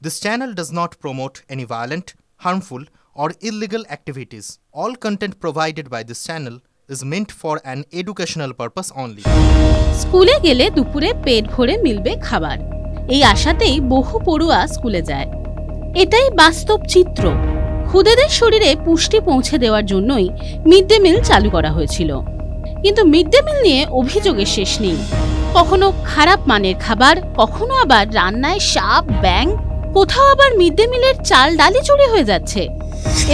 This channel does not promote any violent, harmful, or illegal activities. All content provided by this channel is meant for an educational purpose only. স্কুলে গেলে দুপুরে পেট ভরে মিলবে খাবার, এই আশাতেই বহু পড়ুয়া স্কুলে যায়। এটাই বাস্তব চিত্র। ক্ষুদেদের শরীরে পুষ্টি পৌঁছে দেওয়ার জন্যই মিড ডে মিল চালু করা হয়েছিল। কিন্তু মিড ডে মিল নিয়ে অভিযোগের শেষ নেই। কখনো খারাপ মানের খাবার, কখনো আবার রান্নায় সাপ ব্যাঙ, কোথাও আবার মিড ডে মিলের চাল ডালি চুরি হয়ে যাচ্ছে।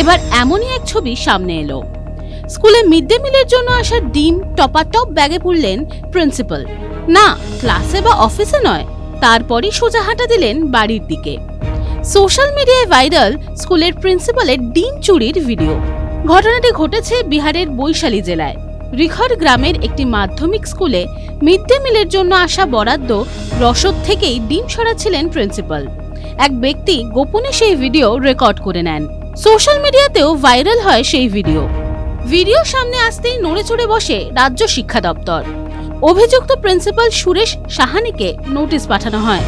এবার এমনই এক ছবি সামনে এলো। স্কুলে মিড ডে মিলের জন্য আসা ডিম টপাটপ ব্যাগে পুরলেন প্রিন্সিপাল। না, ক্লাসে বা অফিসে নয়, তারপরই সোজা হাঁটা দিলেন বাড়ির দিকে। সোশ্যাল মিডিয়ায় ভাইরাল স্কুলের প্রিন্সিপালের ডিম চুরির ভিডিও। ঘটনাটি ঘটেছে বিহারের বৈশালী জেলায় রিখর গ্রামের একটি মাধ্যমিক স্কুলে মিড ডে মিলের জন্য আসা বরাদ্দ রসদ থেকেই ডিম সরাচ্ছিলেন প্রিন্সিপাল। এক ব্যক্তি গোপনে সেই ভিডিও রেকর্ড করে নেন। সোশ্যাল মিডিয়াতেও ভাইরাল হয় সেই ভিডিও। ভিডিও সামনে আসতেই নড়ে চড়ে বসে রাজ্য শিক্ষা দপ্তর। অভিযুক্ত প্রিন্সিপাল সুরেশ সাহানিকে নোটিশ পাঠানো হয়।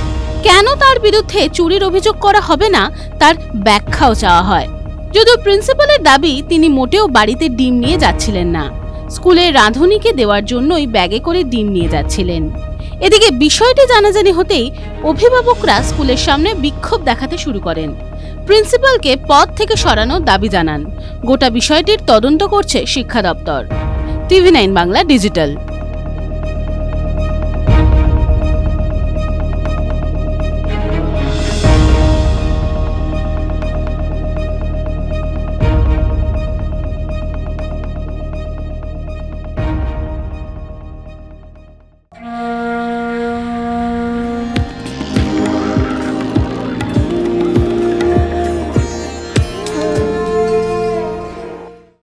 কেন তার বিরুদ্ধে চুরির অভিযোগ করা হবে না তার ব্যাখ্যাও চাওয়া হয়। যদিও প্রিন্সিপালের দাবি তিনি মোটেও বাড়িতে ডিম নিয়ে যাচ্ছিলেন না, স্কুলের রাঁধুনিকে দেওয়ার জন্যই ব্যাগে করে ডিম নিয়ে যাচ্ছিলেন। এদিকে বিষয়টি জানাজানি হতেই অভিভাবকরা স্কুলের সামনে বিক্ষোভ দেখাতে শুরু করেন। প্রিন্সিপালকে পদ থেকে সরানোর দাবি জানান। গোটা বিষয়টির তদন্ত করছে শিক্ষা দপ্তর। TV9 Bangla digital.